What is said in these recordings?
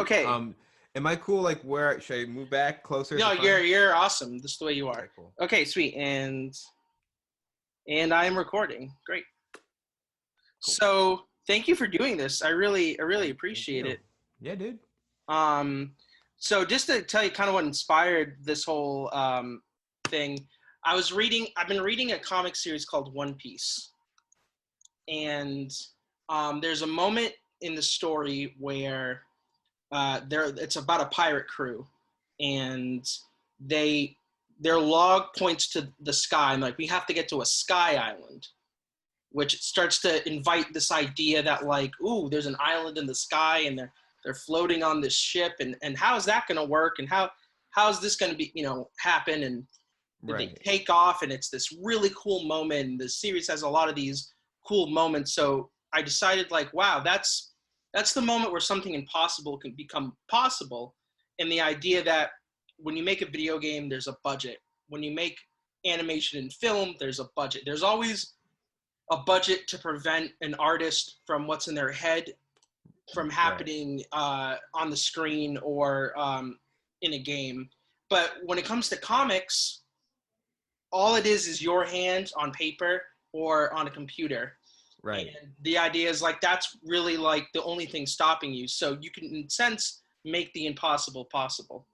Okay. Am I cool? Like, where should I move back closer? Is No, it fine? you're awesome. This is the way you are. Okay, cool. Okay, sweet. And I am recording. Great. Cool. So thank you for doing this. I really Thank appreciate you. it. Yeah, dude. Um, so just to tell you kind of what inspired this whole thing, I've been reading a comic series called One Piece. And there's a moment in the story where it's about a pirate crew, and they their log points to the sky, and like, we have to get to a sky island, which starts to invite this idea that, like, ooh, there's an island in the sky, and they're floating on this ship, and how is that going to work, and how is this going to be, happen, and they Right. take off, and it's this really cool moment. And the series has a lot of these cool moments, so I decided, like, wow, that's the moment where something impossible can become possible. And the idea that when you make a video game, there's a budget. When you make animation and film, there's a budget. There's always a budget to prevent an artist from what's in their head from Right. happening on the screen or in a game. But when it comes to comics, all it is your hand on paper or on a computer. Right. And the idea is, like, that's really like the only thing stopping you. So you can, in a sense, make the impossible possible.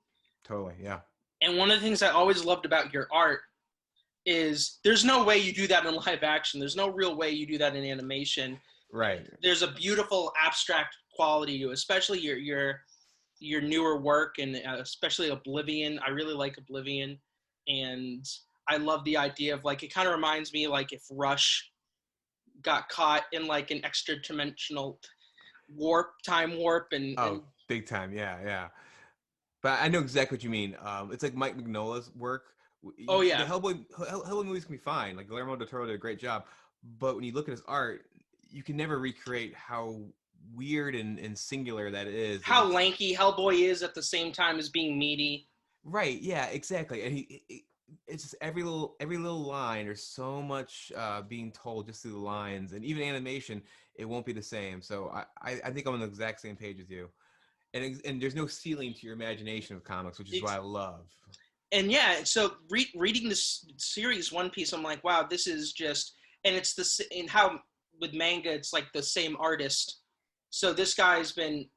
Totally. Yeah. And one of the things I always loved about your art is there's no way you do that in live action. There's no real way you do that in animation. Right. There's a beautiful abstract quality to it, especially your newer work, and especially Oblivion. I really like Oblivion, and I love the idea of, like, it kind of reminds me, like, if Rush got caught in, like, an extra dimensional time warp, and Oh, big time. Yeah, yeah. But I know exactly what you mean. It's like Mike Mignola's work. oh The yeah, Hellboy movies can be fine. Like Guillermo del Toro did a great job, but when you look at his art, you can never recreate how weird and singular that is. And how lanky Hellboy is at the same time as being meaty. right, yeah, exactly. And it's just every little line. There's so much being told just through the lines, and even animation, it won't be the same. So I think I'm on the exact same page as you. And there's no ceiling to your imagination of comics, which is what I love. And yeah, so reading this series One Piece, I'm like, wow, this is just, and it's the, in how with manga, it's like the same artist. So this guy's been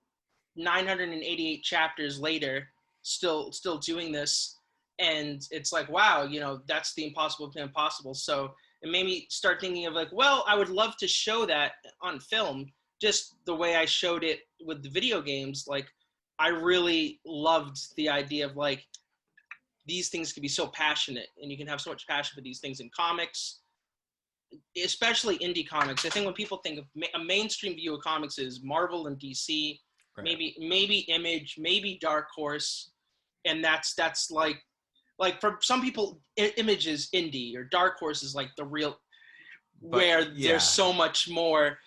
988 chapters later, still doing this, and it's like, wow, that's the impossible thing impossible. So it made me start thinking of, like, well, I would love to show that on film, just the way I showed it with the video games. Like, I really loved the idea of, like, these things can be so passionate, and you can have so much passion for these things in comics, especially indie comics. I think when people think of a mainstream view of comics is Marvel and DC, Right. maybe Image, maybe Dark Horse, and that's like for some people, Image is indie, or Dark Horse is like the real, But where yeah, there's so much more.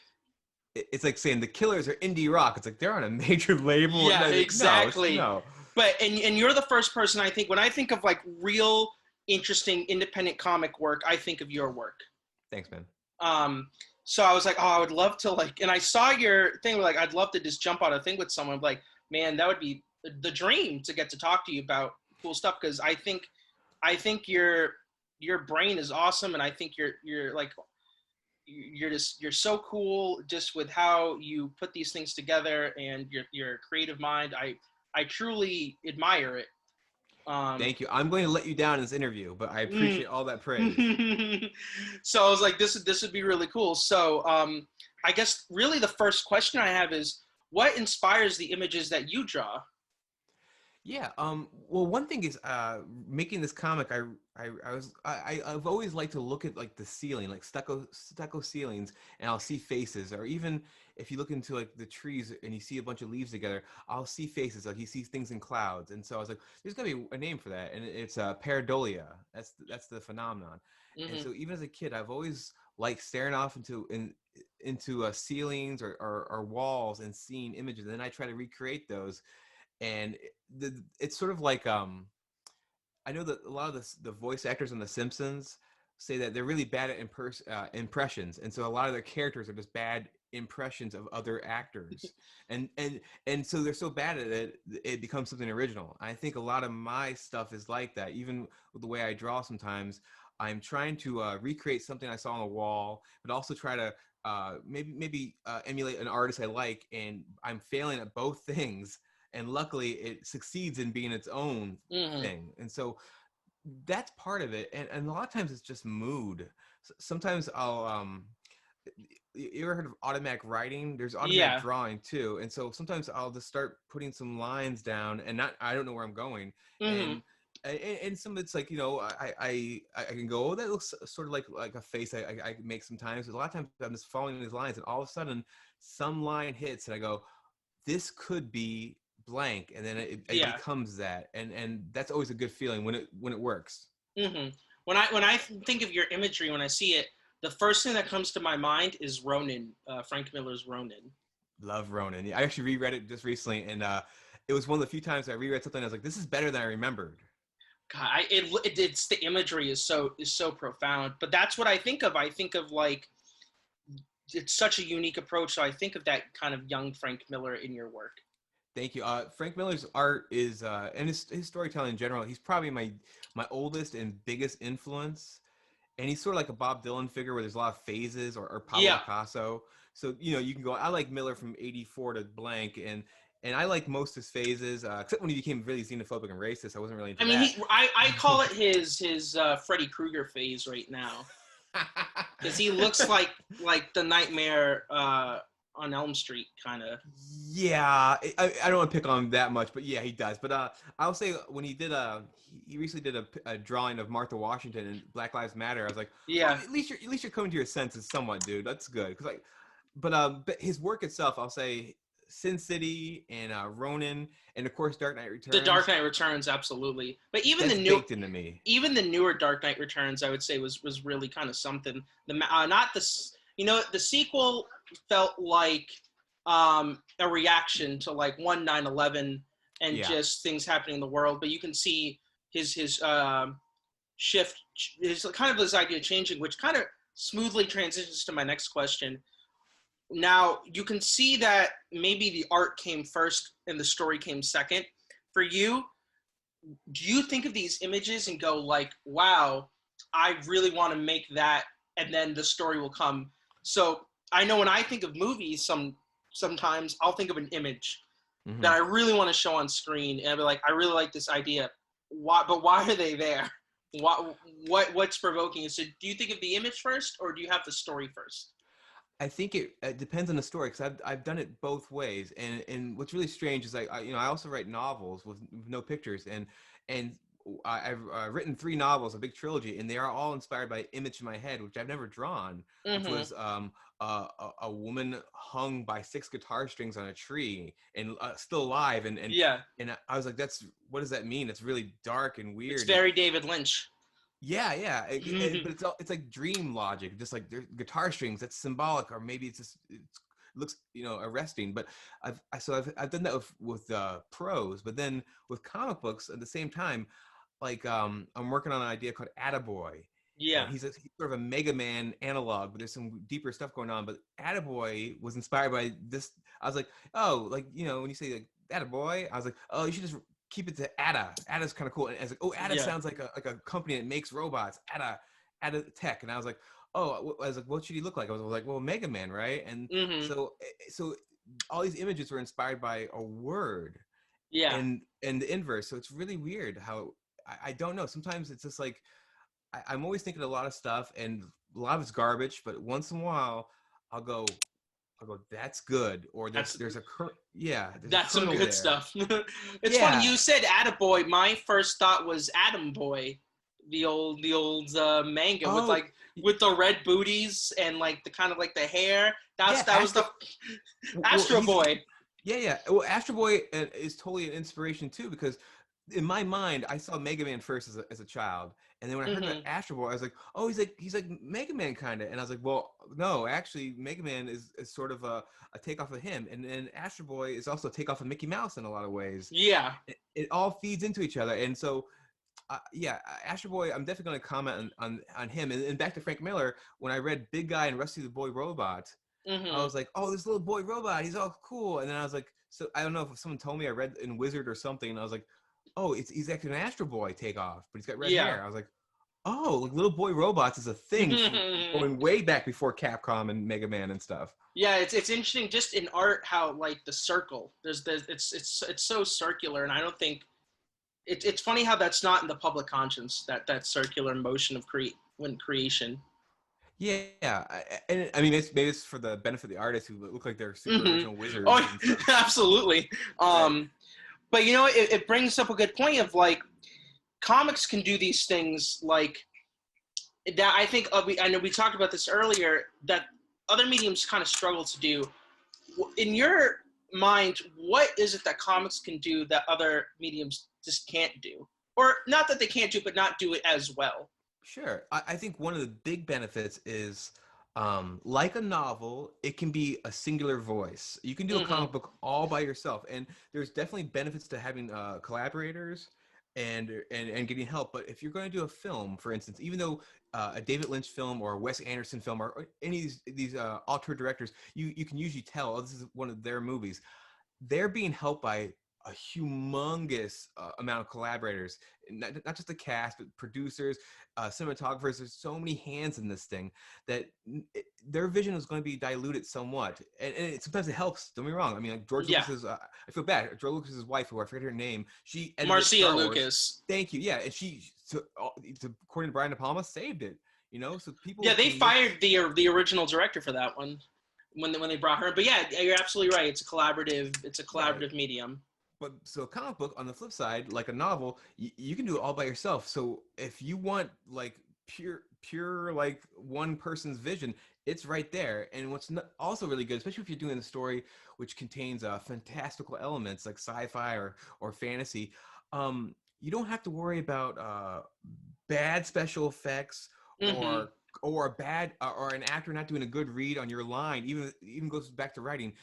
it's like saying the Killers are indie rock. It's like they're on a major label. Yeah, Like, exactly. no. But and you're the first person, I think, when I think of, like, real interesting independent comic work, I think of your work. Thanks, man. So I was like, oh, I would love to, like, and I saw your thing, like, I'd love to just jump on a thing with someone, like, man, that would be the dream, to get to talk to you about cool stuff, because I think your brain is awesome, and I think you're like, you're so cool just with how you put these things together, and your creative mind. I truly admire it. Thank you. I'm going to let you down in this interview, but I appreciate all that praise. So I was like, this would be really cool. So I guess really the first question I have is, what inspires the images that you draw? Yeah. Well, one thing is, making this comic. I've always liked to look at like the ceiling, like stucco ceilings, and I'll see faces. Or even if you look into like the trees and you see a bunch of leaves together, I'll see faces. Like you see things in clouds. And so I was like, there's gotta be a name for that, and it's pareidolia. That's the phenomenon. And Mm-hmm. so even as a kid, I've always liked staring off into ceilings or walls and seeing images. And then I try to recreate those, and it's sort of like I know that a lot of the voice actors on The Simpsons say that they're really bad at impressions, and so a lot of their characters are just bad impressions of other actors, and so they're so bad at it, it becomes something original. I think a lot of my stuff is like that. Even with the way I draw, sometimes I'm trying to recreate something I saw on the wall, but also try to maybe emulate an artist I like, and I'm failing at both things. And luckily, it succeeds in being its own Mm-hmm. thing. And so that's part of it. And a lot of times it's just mood. Sometimes I'll you ever heard of automatic writing? There's automatic Yeah. drawing too. And so sometimes I'll just start putting some lines down, and not I don't know where I'm going. Mm-hmm. And some of it's like, I can go, oh, that looks sort of like a face I make sometimes. But a lot of times I'm just following these lines, and all of a sudden some line hits, and I go, this could be blank, and then it Yeah. becomes that, and that's always a good feeling when it works. Mm-hmm. When I think of your imagery, when I see it, the first thing that comes to my mind is Ronin, Frank Miller's Ronin. Love Ronin. I actually reread it just recently, and it was one of the few times I reread something I was like, this is better than I remembered. God, it's the imagery is so profound. But that's what I think of. I think of like it's such a unique approach. So I think of that kind of young Frank Miller in your work. Thank you. Frank Miller's art is, and his storytelling in general, he's probably my oldest and biggest influence. And he's sort of like a Bob Dylan figure where there's a lot of phases, or Pablo Yeah. Picasso. So, you can go, I like Miller from 84 to blank. And I like most of his phases, except when he became really xenophobic and racist. I wasn't really into I mean, that. I call it his Freddy Krueger phase right now because he looks like the Nightmare on Elm Street kind of. Yeah, I don't want to pick on him that much, but yeah, he does. But I'll say when he recently did a drawing of Martha Washington and Black Lives Matter. I was like, oh, Yeah. at least you're coming to your senses somewhat, dude. That's good. Because but his work itself, I'll say Sin City and Ronin, and of course Dark Knight The Dark Returns. Knight Returns, absolutely. But even That's baked into me. even the newer Dark Knight Returns, I would say was really kind of something. Not the sequel felt like a reaction to like 9/11 and Yeah. just things happening in the world. But you can see his shift, his kind of his idea changing, which kind of smoothly transitions to my next question. Now, you can see that maybe the art came first and the story came second. For you, do you think of these images and go like, wow, I really want to make that, and then the story will come? So I know when I think of movies, sometimes I'll think of an image that I really want to show on screen, and I'll be like, I really like this idea. Why are they there? What's provoking it? So do you think of the image first, or do you have the story first? I think it depends on the story, because I've done it both ways, and what's really strange is I also write novels with no pictures, and I've written 3 novels, a big trilogy, and they are all inspired by an image in my head which I've never drawn, which Mm-hmm. was a woman hung by 6 guitar strings on a tree and still alive, Yeah, and I was like, what does that mean? It's really dark and it's weird. very David Lynch. Yeah. But it's like dream logic, just like there's guitar strings. That's symbolic, or maybe it looks arresting. But I've done that with prose, but then with comic books at the same time, like I'm working on an idea called Attaboy, Yeah, and he's sort of a Mega Man analog, but there's some deeper stuff going on. But Attaboy was inspired by this. I was like, oh, like when you say like Attaboy, I was like, oh, you should just keep it to Atta. Atta's kind of cool. And I was like, oh, Atta yeah. sounds like a company that makes robots. Atta Tech. And I was like, oh, I was like, what should he look like? I was like, well, Mega Man, right? And Mm-hmm. so all these images were inspired by a word, Yeah, and the inverse. So it's really weird how I don't know. Sometimes it's just like I'm always thinking a lot of stuff, and a lot of it's garbage. But once in a while, I'll go, that's good, or that's there's there's a that's some kernel good there. stuff. It's funny Yeah, you said Attaboy. My first thought was Atom Boy, the old manga with oh, like with the red booties and like the kind of like the hair. yeah, That was the well, Astro Boy. yeah. Well, Astro Boy is totally an inspiration too, because in my mind, I saw Mega Man first as a child, and then when I heard about Mm-hmm. Astro Boy, I was like, oh, he's like Mega Man kind of, and I was like, well, no, actually, Mega Man is sort of a takeoff of him, and then Astro Boy is also a takeoff of Mickey Mouse in a lot of ways. Yeah. It all feeds into each other, and so. Yeah, Astro Boy. I'm definitely going to comment on him. And back to Frank Miller, when I read Big Guy and Rusty the Boy Robot, I Hmm. was like, oh, this little boy robot, he's all cool. And then I was like, so I don't know if someone told me I read in Wizard or something, and I was like, oh, he's actually an Astro Boy takeoff, but he's got red Yeah. hair. I was like, oh, like little boy robots is a thing going way back before Capcom and Mega Man and stuff. Yeah, it's interesting just in art how like the circle there's it's so circular, and I don't think it's funny how that's not in the public conscience, that circular motion of creation. Yeah, and I mean, maybe it's for the benefit of the artists who look like they're super Hmm. original wizards Oh, and stuff. absolutely. Right. But it brings up a good point of like comics can do these things like that. I think I know we talked about this earlier that other mediums kind of struggle to do. In your mind, what is it that comics can do that other mediums just can't do? Or not that they can't do, but not do it as well. Sure. I think one of the big benefits is, like a novel, it can be a singular voice. You can do a Mm-hmm. comic book all by yourself, and there's definitely benefits to having collaborators and getting help. But if you're going to do a film, for instance, even though a David Lynch film or a Wes Anderson film or any of these auteur directors, you can usually tell, oh, this is one of their movies. They're being helped by a humongous amount of collaborators, not just the cast, but producers, cinematographers. There's so many hands in this thing that their vision is going to be diluted somewhat, and sometimes it helps. Don't be wrong. I mean, like George Yeah. Lucas's. I feel bad. George Lucas's wife, who I forget her name, she edited Marcia Star Wars. Lucas. Thank you. Yeah, and according to Brian De Palma, saved it. So Yeah, people they can make. fired the original director for that one when they brought her. But yeah, you're absolutely right. It's a collaborative. It's a Right. collaborative medium. But so a comic book on the flip side, like a novel, you can do it all by yourself. So if you want like pure like one person's vision, it's right there. And what's also really good, especially if you're doing a story which contains fantastical elements like sci-fi or fantasy, you don't have to worry about bad special effects Mm-hmm. or a bad or an actor not doing a good read on your line. Even goes back to writing.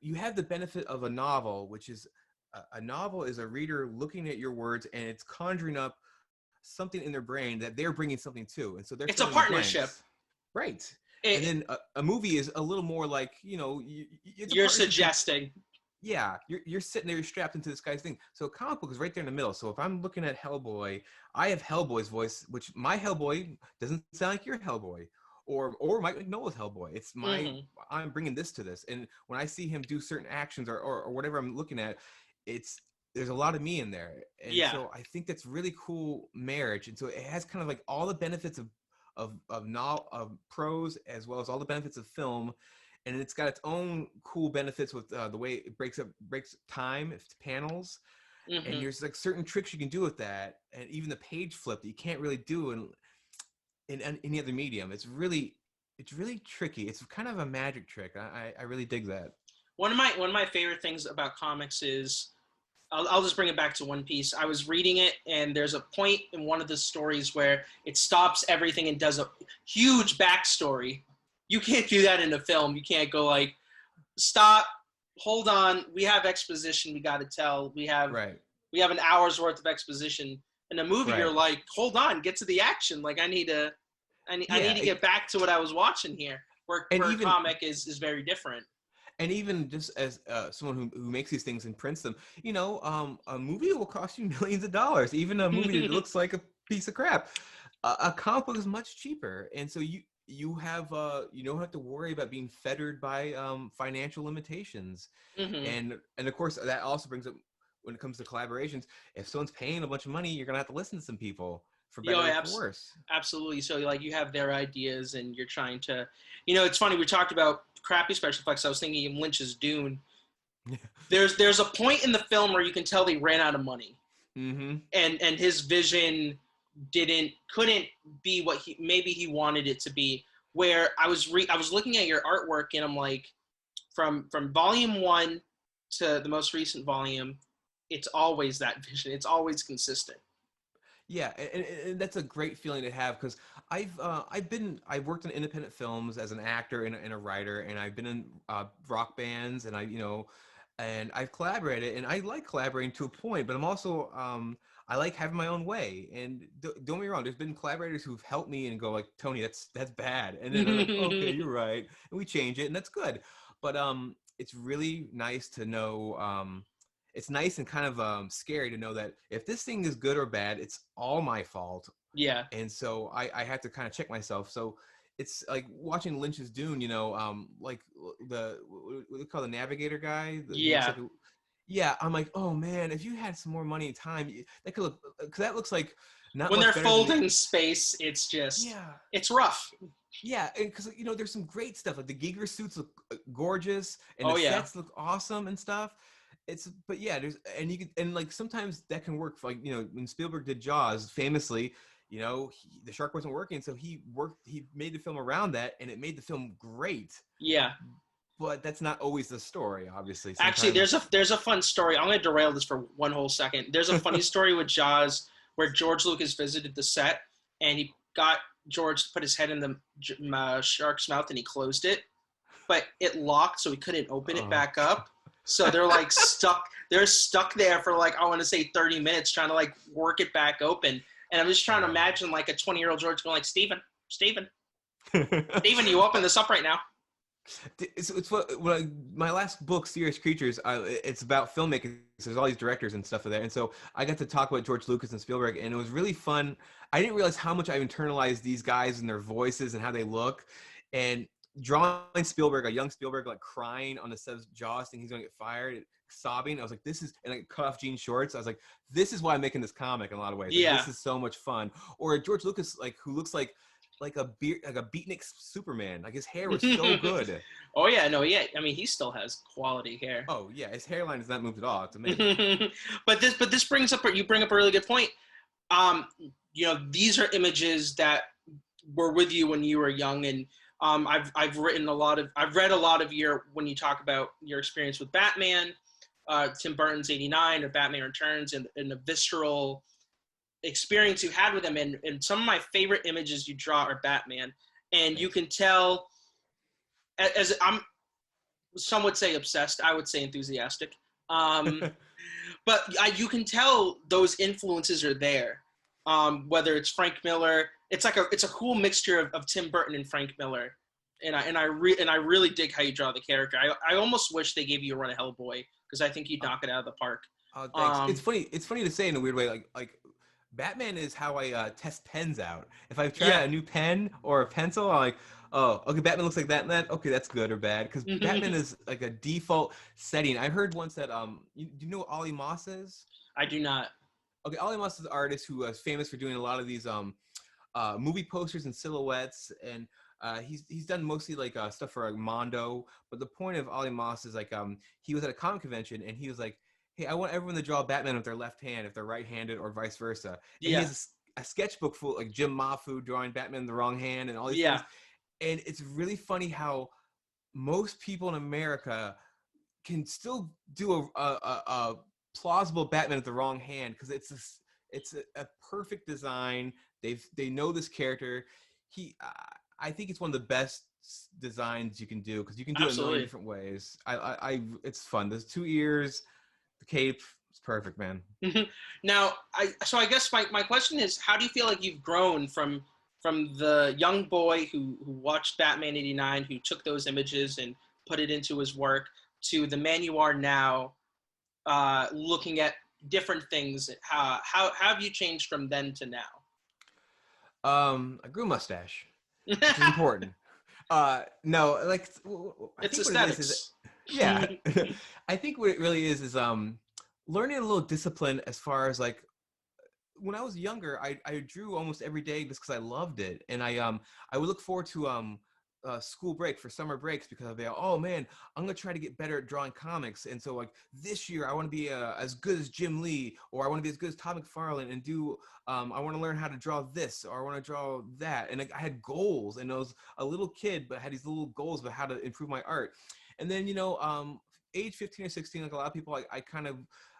You have the benefit of a novel, which is a novel is a reader looking at your words and it's conjuring up something in their brain that they're bringing something to, and so they're It's a filling in the partnership. blanks. Right. And It, then a movie is a little more like, it's a you're partnership between. suggesting. Yeah, you're sitting there, you're strapped into this guy's thing. So a comic book is right there in the middle. So if I'm looking at Hellboy, I have Hellboy's voice, which my Hellboy doesn't sound like your Hellboy, or Mike Mignola's Hellboy. Mm-hmm. I'm bringing this to this, and when I see him do certain actions or whatever I'm looking at, it's there's a lot of me in there, and Yeah. so I think that's really cool marriage. And so it has kind of like all the benefits of prose as well as all the benefits of film, and it's got its own cool benefits with the way it breaks time, it's panels, and Mm-hmm. there's like certain tricks you can do with that, and even the page flip that you can't really do in any other medium. It's really tricky. It's kind of a magic trick. I really dig that. One of my favorite things about comics is I'll just bring it back to One Piece. I was reading it, and there's a point in one of the stories where it stops everything and does a huge backstory. You can't do that in a film. You can't go like, stop, hold on. We have exposition we got to tell. Right, We have an hour's worth of exposition. In a movie, you're right. like, hold on, get to the action. Like I need Yeah, to get back to what I was watching here. and Where a even comic is very different. just as someone who makes these things and prints them, a movie will cost you millions of dollars. Even a movie that looks like a piece of crap, a comic book is much cheaper, and so you don't have to worry about being fettered by financial limitations, Hmm. and of course that also brings up when it comes to collaborations. If someone's paying a bunch of money, you're gonna have to listen to some people for Yo, better or for worse. absolutely. So like you have their ideas, and you're trying to, it's funny. We talked about crappy special effects. I was thinking of Lynch's Dune. There's a point in the film where you can tell they ran out of money, Mm-hmm. and his vision couldn't be what he wanted it to be. Where I was looking at your artwork, and I'm like, from volume one to the most recent volume, it's always that vision. It's always consistent. Yeah, and that's a great feeling to have because I've worked in independent films as an actor and a writer, and I've been in rock bands, and and I've collaborated, and I like collaborating to a point, but I'm also I like having my own way. And don't get me wrong, there's been collaborators who've helped me and go like, Tony, that's bad. And then I'm like, okay, you're right. And we change it, and that's good. But it's really nice to know. It's nice and kind of scary to know that if this thing is good or bad, it's all my fault. Yeah. And so I have to kind of check myself. So it's like watching Lynch's Dune, like what do they call the navigator guy? Yeah. Yeah, I'm like, oh man, if you had some more money and time, that could look, because that looks like not When much they're better folding space, it's just, yeah, it's rough. yeah, because there's some great stuff. Like the Giger suits look gorgeous, and Oh the yeah. sets look awesome and stuff. But yeah, and you can, and like sometimes that can work. For, like when Spielberg did Jaws, famously, the shark wasn't working, so he made the film around that, and it made the film great. Yeah. But that's not always the story, obviously. Actually, there's a fun story. I'm going to derail this for one whole second. There's a funny story with Jaws where George Lucas visited the set and he got George to put his head in the shark's mouth and he closed it, but it locked, so he couldn't open it back up. So they're like stuck. They're stuck there for like, I want to say 30 minutes trying to like work it back open. And I'm just trying to imagine like a 20-year-old George going like, Steven, you open this up right now. It's what my last book, Serious Creatures, it's about filmmaking. So there's all these directors and stuff in there, and so I got to talk about George Lucas and Spielberg, and it was really fun. I didn't realize how much I've internalized these guys and their voices and how they look, and drawing Spielberg, a young Spielberg, like crying on the set of Jaws, thinking he's gonna get fired, sobbing. I was like, this is, and like cut off jean shorts. I was like, this is why I'm making this comic in a lot of ways. Yeah. Like, this is so much fun. Or George Lucas, like who looks like a beatnik Superman. Like his hair was so good. Oh yeah, no, yeah. I mean, he still has quality hair. Oh yeah, his hairline has not moved at all. It's amazing. but this brings up, you bring up a really good point. These are images that were with you when you were young, and I've read a lot of when you talk about your experience with Batman, Tim Burton's '89 or Batman Returns, and the visceral experience you had with him, and some of my favorite images you draw are Batman, and you can tell, as some would say obsessed, I would say enthusiastic, but you can tell those influences are there, whether it's Frank Miller. It's a cool mixture of Tim Burton and Frank Miller, and I really dig how you draw the character. I almost wish they gave you a run of Hellboy, because I think you'd knock it out of the park. Oh, thanks. It's funny to say in a weird way, like Batman is how I test pens out. If I try a new pen or a pencil, I'm like, oh, okay, Batman looks like that and that. Okay, that's good or bad, because Batman is like a default setting. I heard once that do you know what Ollie Moss is? I do not. Okay, Ollie Moss is an artist who is famous for doing a lot of these movie posters and silhouettes, and he's done mostly like stuff for like Mondo. But the point of Ollie Moss is like he was at a comic convention and he was like, hey, I want everyone to draw Batman with their left hand if they're right-handed or vice versa. And he has a sketchbook full like Jim Mafu drawing Batman in the wrong hand and all these things. And it's really funny how most people in America can still do a plausible Batman with the wrong hand, because it's a perfect design. They know this character. I think it's one of the best designs you can do, because you can do it in a million different ways. It's fun. There's 2 ears. The cape, it's perfect, man. Now, I guess my question is, how do you feel like you've grown from the young boy who watched Batman '89, who took those images and put it into his work, to the man you are now, looking at different things? How have you changed from then to now? I grew a mustache, which is important. No, like it's aesthetics. Yeah. I think what it really is learning a little discipline, as far as like when I was younger, I drew almost every day just because I loved it. And I would look forward to school break for summer breaks, because I'd be like, oh man, I'm gonna try to get better at drawing comics. And so like this year I want to be as good as Jim Lee, or I want to be as good as Todd McFarlane and do I want to learn how to draw this, or I want to draw that. And I had goals, and I was a little kid but had these little goals about how to improve my art. And then age 15 or 16, like a lot of people, I kind of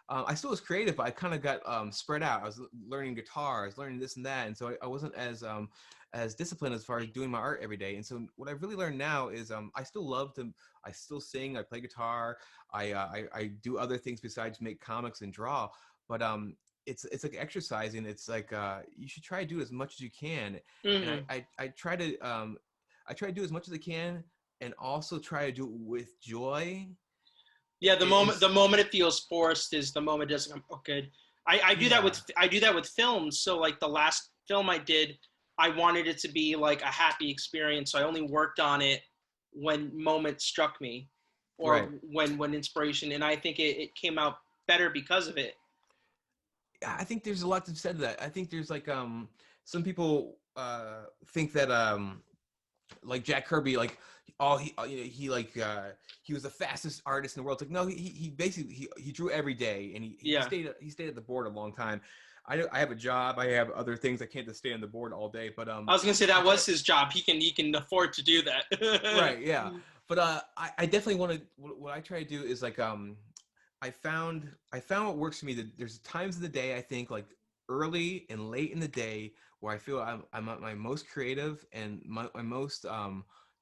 I still was creative, but I kind of got spread out. I was learning guitar, I was learning this and that, and so I wasn't as disciplined as far as doing my art every day. And so what I've really learned now is I still sing, I play guitar, I do other things besides make comics and draw. But it's like exercising. It's like you should try to do as much as you can. And Hmm. I try to I try to do as much as I can, and also try to do it with joy. Yeah, And the moment it feels forced is the moment it doesn't come oh, good. I do that yeah, with I do that with films. So like the last film I did, I wanted it to be like a happy experience. So I only worked on it when moments struck me, or right. when inspiration, and I think it came out better because of it. I think there's a lot to be said to that. I think there's like some people think that like Jack Kirby, like all you know, he was the fastest artist in the world. It's like no, he basically he drew every day, and Yeah, he stayed at the board a long time. I have a job, I have other things, I can't just stay on the board all day. But I was gonna say he that tried was his job. He can afford to do that. right, yeah. But I definitely want to. What I try to do is like I found what works for me. That there's times of the day I think like early and late in the day where I feel I'm at my most creative and my most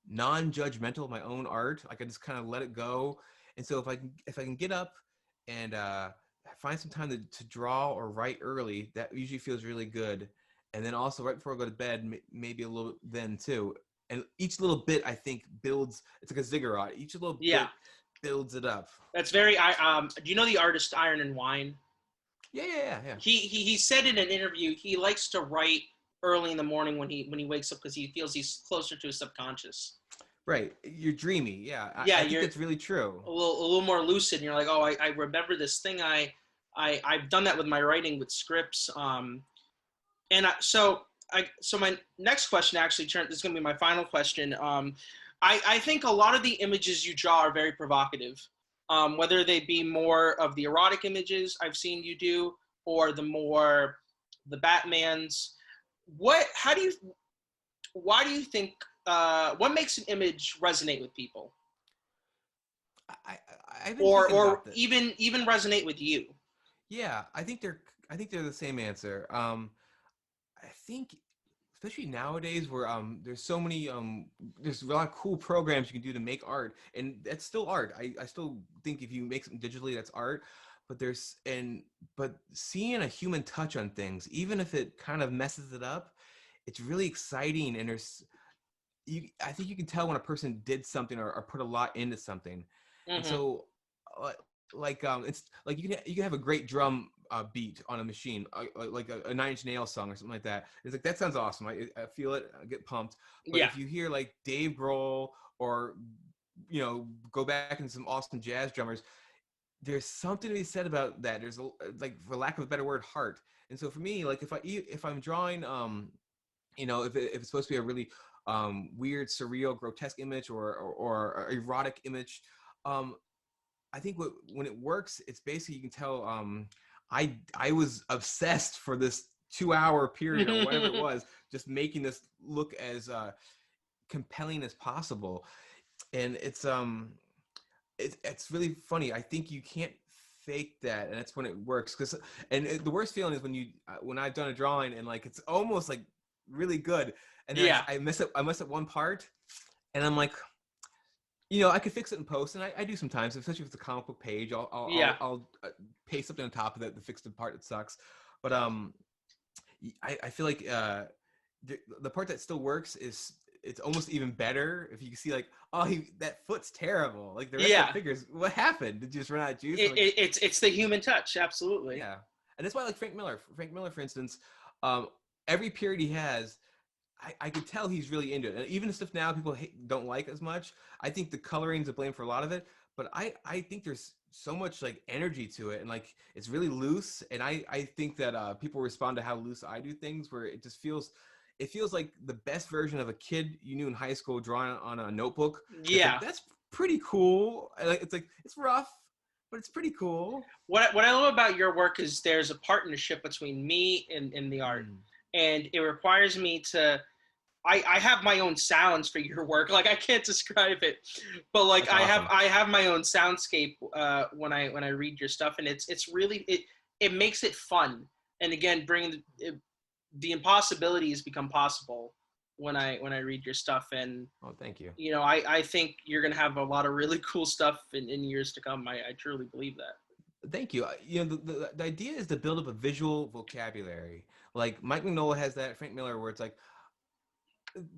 non-judgmental of my own art. I can just kind of let it go. And so if I can get up and find some time to draw or write early, that usually feels really good. And then also right before I go to bed, maybe a little then too. And each little bit I think builds. It's like a ziggurat. Each little Yeah, bit builds it up. that's very. I Do you know the artist Iron and Wine? Yeah. He said in an interview he likes to write early in the morning when he wakes up because he feels he's closer to his subconscious. Right. You're dreamy. Yeah. Yeah, I think you're that's really true. a little more lucid, and you're like, oh, I remember this thing. I've done that with my writing with scripts. And so my next question actually this is going to be my final question. I think a lot of the images you draw are very provocative, whether they be more of the erotic images I've seen you do, or the Batmans. How do you, why do you think, what makes an image resonate with people, I I've been thinking or about this. even resonate with you? Yeah, I think they're the same answer. I think especially nowadays where there's so many there's a lot of cool programs you can do to make art, and that's still art. I still think if you make something digitally, that's art. But but seeing a human touch on things, even if it kind of messes it up, it's really exciting. And I think you can tell when a person did something or put a lot into something. And Hmm. so uh, it's like you can have a great drum beat on a machine, like a Nine Inch Nails song or something like that. It's like that sounds awesome. I feel it, I get pumped. But Yeah. if you hear like Dave Grohl or go back into some awesome jazz drummers, there's something to be said about that. There's like, for lack of a better word, heart. And so for me, like if I'm drawing if it's supposed to be a really weird, surreal, grotesque image or erotic image, um, I think when it works, it's basically you can tell I was obsessed for this 2 hour period or whatever it was, just making this look as compelling as possible. And it's really funny. I think you can't fake that, and that's when it works. The worst feeling is when I've done a drawing and like it's almost like really good, and then Yeah. I mess up one part, and I'm like, I could fix it in post, and I do sometimes, especially if it's a comic book page. Yeah. I'll paste something on top of that to fix the part that sucks. But I feel like the part that still works is it's almost even better if you can see like, oh, that foot's terrible. Like the rest of the Yeah. figures, what happened? Did you just run out of juice? I'm like, It's the human touch, absolutely. yeah, and that's why I like Frank Miller. Frank Miller, for instance, um, every period he has, I could tell he's really into it. And even the stuff now people don't like as much, I think the coloring's to blame for a lot of it. But I think there's so much like energy to it, and like it's really loose. And I think that people respond to how loose I do things, where it feels like the best version of a kid you knew in high school drawing on a notebook. It's like Yeah. that's pretty cool. It's like it's rough, but it's pretty cool. What I love about your work is there's a partnership between me and the art, Mm, and it requires me to. I have my own sounds for your work. Like I can't describe it, but like that's awesome. I have my own soundscape when I read your stuff, and it's really it makes it fun. And again, bringing the impossibilities become possible when I read your stuff. And Oh, thank you. I think you're gonna have a lot of really cool stuff in years to come. I truly believe that. Thank you. You know, the idea is to build up a visual vocabulary. Like Mike Mignola has that, Frank Miller, where it's like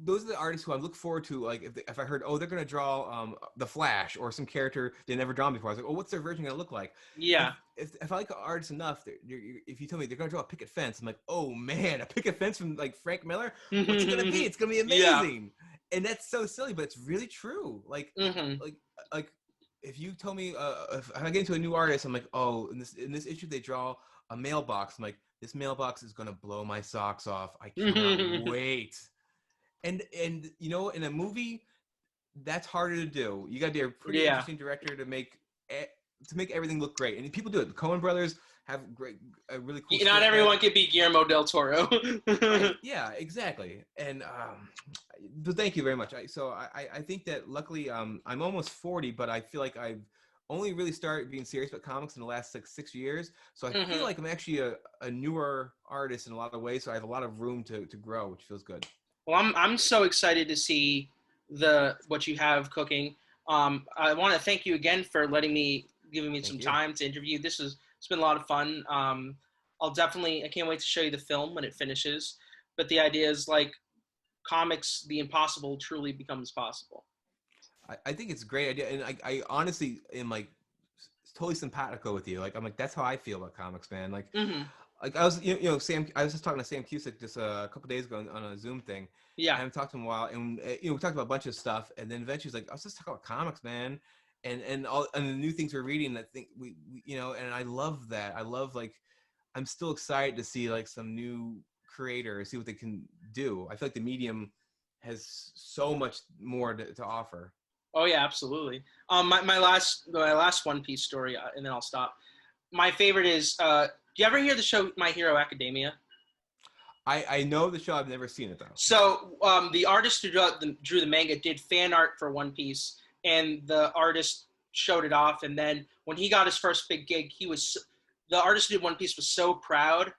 those are the artists who I look forward to. Like if I heard, oh, they're gonna draw the Flash or some character they never drawn before, I was like, oh, what's their version gonna look like? Yeah. If I like an artist enough, if you tell me they're gonna draw a picket fence, I'm like, oh man, a picket fence from like Frank Miller. What's it gonna be? It's gonna be Yeah. amazing. And that's so silly, but it's really true. Hmm. Like if you tell me if I get into a new artist, I'm like, oh, in this issue they draw a mailbox. I'm like, this mailbox is gonna blow my socks off. I cannot wait. And you know, in a movie, that's harder to do. You got to be a pretty Yeah. interesting director to make everything look great. And people do it. The Coen Brothers have a really cool. Not everyone can be Guillermo del Toro. Right. Yeah, exactly. And but thank you very much. I think that luckily I'm almost 40, but I feel like I've only really started being serious about comics in the last like 6 years. So I feel like I'm actually a newer artist in a lot of ways. So I have a lot of room to grow, which feels good. Well, I'm so excited to see what you have cooking. I want to thank you again for giving me Thank some you. time to interview. It's been a lot of fun. I can't wait to show you the film when it finishes. But the idea is like comics, the impossible truly becomes possible. I think it's a great idea, and I honestly am like totally simpatico with you. Like I'm like that's how I feel about comics, man. Hmm. Like I was you know Sam. I was just talking to Sam Cusick just a couple days ago on a Zoom thing. I Yeah. haven't talked to him in a while, and you know we talked about a bunch of stuff, and then eventually he's like, I was just talking about comics, man, and all and the new things we're reading. I think we you know, and I love that. I love like I'm still excited to see like some new creators, see what they can do. I feel like the medium has so much more to offer. Oh yeah, absolutely. My last One Piece story, and then I'll stop. My favorite is. Do you ever hear the show My Hero Academia? I know the show. I've never seen it though. So the artist who drew the manga did fan art for One Piece, and the artist showed it off. And then when he got his first big gig, the artist who did One Piece was so proud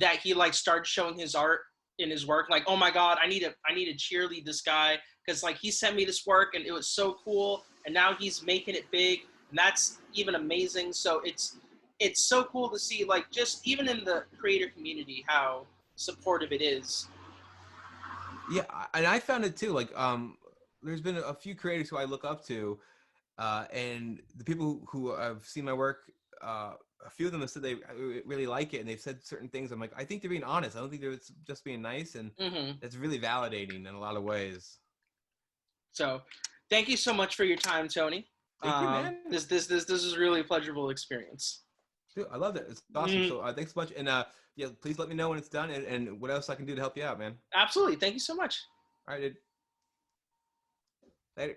that he like started showing his art in his work. Like, oh my god, I need to cheerlead this guy because like he sent me this work and it was so cool, and now he's making it big, and that's even amazing. So it's so cool to see like just even in the creator community how supportive it is. Yeah, and I found it too. Like, there's been a few creators who I look up to, and the people who have seen my work, a few of them have said they really like it, and they've said certain things. I'm like, I think they're being honest. I don't think they're just being nice, and Hmm. it's really validating in a lot of ways. So, thank you so much for your time, Tony. Thank you, man. This is really a pleasurable experience. Dude, I love that. It's awesome. Mm, So thanks so much, and yeah, please let me know when it's done, and what else I can do to help you out, man. absolutely. Thank you so much. All right, dude. Later.